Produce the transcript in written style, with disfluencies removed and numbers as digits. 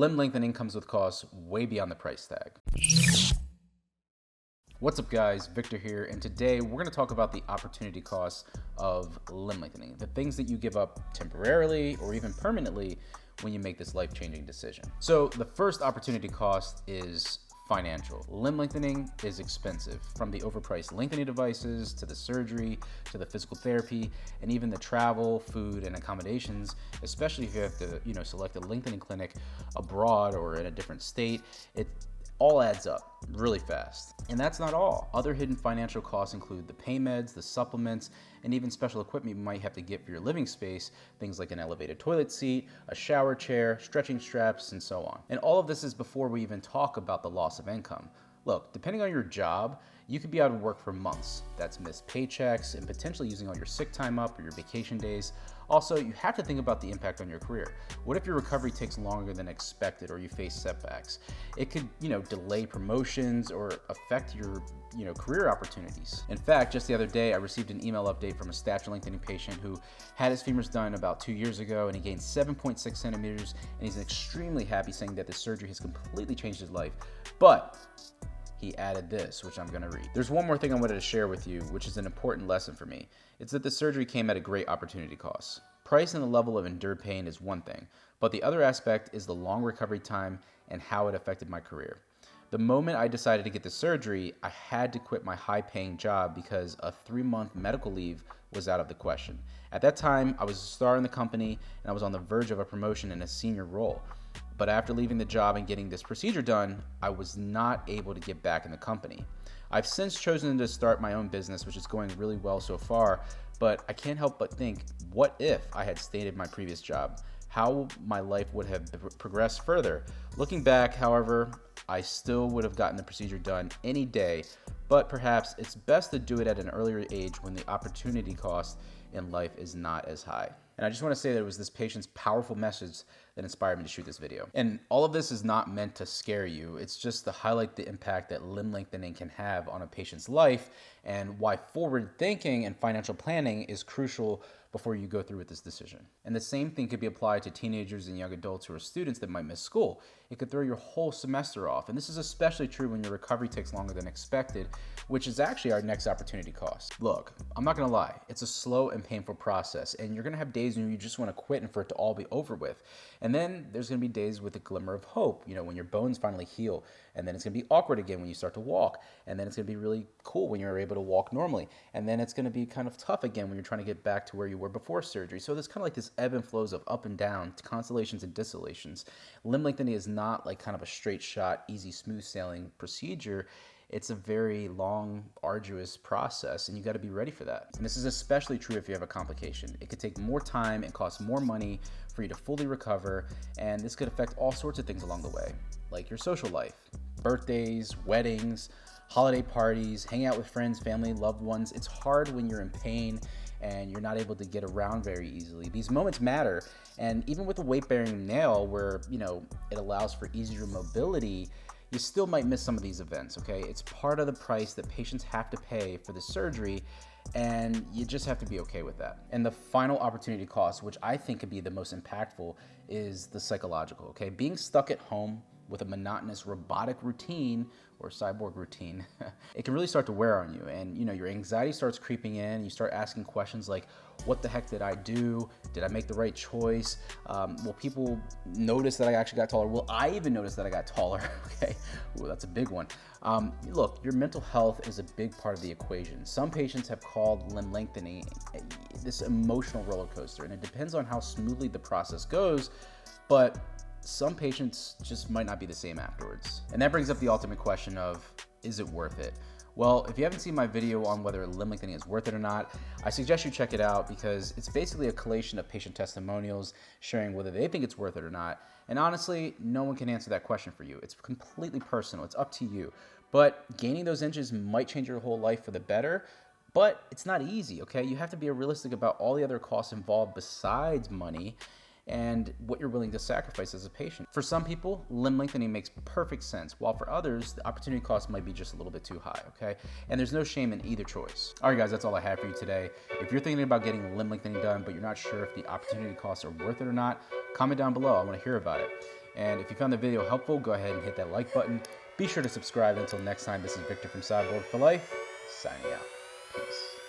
limb lengthening comes with costs way beyond the price tag. What's up guys, Victor here, and today we're going to talk about the opportunity costs of limb lengthening, the things that you give up temporarily or even permanently when you make this life-changing decision. So the first opportunity cost is financial. Limb lengthening is expensive, from the overpriced lengthening devices to the surgery to the physical therapy and even the travel, food, and accommodations, especially if you have to select a lengthening clinic abroad or in a different state. It all adds up really fast. And that's not all. Other hidden financial costs include the pain meds, the supplements, and even special equipment you might have to get for your living space, things like an elevated toilet seat, a shower chair, stretching straps, and so on. And all of this is before we even talk about the loss of income. Look, depending on your job, you could be out of work for months. That's missed paychecks and potentially using all your sick time up or your vacation days. Also, you have to think about the impact on your career. What if your recovery takes longer than expected or you face setbacks? It could, delay promotions or affect your, career opportunities. In fact, just the other day, I received an email update from a stature lengthening patient who had his femurs done about 2 years ago, and he gained 7.6 centimeters, and he's extremely happy, saying that the surgery has completely changed his life. But he added this, which I'm gonna read. There's one more thing I wanted to share with you, which is an important lesson for me. It's that the surgery came at a great opportunity cost. Price and the level of endured pain is one thing, but the other aspect is the long recovery time and how it affected my career. The moment I decided to get the surgery, I had to quit my high-paying job because a 3-month medical leave was out of the question. At that time, I was a star in the company and I was on the verge of a promotion in a senior role. But after leaving the job and getting this procedure done, I was not able to get back in the company. I've since chosen to start my own business, which is going really well so far, but I can't help but think, what if I had stayed in my previous job? How my life would have progressed further. Looking back, however, I still would have gotten the procedure done any day, but perhaps it's best to do it at an earlier age when the opportunity cost in life is not as high. And I just want to say that it was this patient's powerful message that inspired me to shoot this video. And all of this is not meant to scare you. It's just to highlight the impact that limb lengthening can have on a patient's life and why forward thinking and financial planning is crucial before you go through with this decision. And the same thing could be applied to teenagers and young adults who are students that might miss school. It could throw your whole semester off. And this is especially true when your recovery takes longer than expected, which is actually our next opportunity cost. Look, I'm not gonna lie, it's a slow and painful process, and you're gonna have days when you just wanna quit and for it to all be over with. And then there's gonna be days with a glimmer of hope, when your bones finally heal, and then it's gonna be awkward again when you start to walk, and then it's gonna be really cool when you're able to walk normally, and then it's gonna be kind of tough again when you're trying to get back to where you were before surgery. So there's kind of like this ebb and flows of up and down, consolations and dissolations. Limb lengthening is not like kind of a straight shot, easy, smooth sailing procedure. It's a very long, arduous process, and you got to be ready for that. And this is especially true if you have a complication. It could take more time and cost more money for you to fully recover, and this could affect all sorts of things along the way, like your social life, birthdays, weddings, holiday parties, hang out with friends, family, loved ones. It's hard when you're in pain and you're not able to get around very easily. These moments matter, and even with a weight-bearing nail where, it allows for easier mobility, you still might miss some of these events, okay? It's part of the price that patients have to pay for the surgery, and you just have to be okay with that. And the final opportunity cost, which I think could be the most impactful, is the psychological, okay? Being stuck at home with a monotonous robotic routine or cyborg routine, it can really start to wear on you. And your anxiety starts creeping in. You start asking questions like, what the heck did I do? Did I make the right choice? Will people notice that I actually got taller? Will I even notice that I got taller? Okay, ooh, that's a big one. Look, your mental health is a big part of the equation. Some patients have called limb lengthening this emotional roller coaster, and it depends on how smoothly the process goes, but some patients just might not be the same afterwards. And that brings up the ultimate question of, is it worth it? Well, if you haven't seen my video on whether limb lengthening is worth it or not, I suggest you check it out because it's basically a collation of patient testimonials sharing whether they think it's worth it or not. And honestly, no one can answer that question for you. It's completely personal. It's up to you. But gaining those inches might change your whole life for the better, but it's not easy, okay? You have to be realistic about all the other costs involved besides money and what you're willing to sacrifice as a patient. For some people, limb lengthening makes perfect sense, while for others, the opportunity cost might be just a little bit too high, okay? And there's no shame in either choice. All right, guys, that's all I have for you today. If you're thinking about getting limb lengthening done, but you're not sure if the opportunity costs are worth it or not, comment down below. I want to hear about it. And if you found the video helpful, go ahead and hit that like button. Be sure to subscribe. Until next time, this is Victor from Cyborg for Life, signing out. Peace.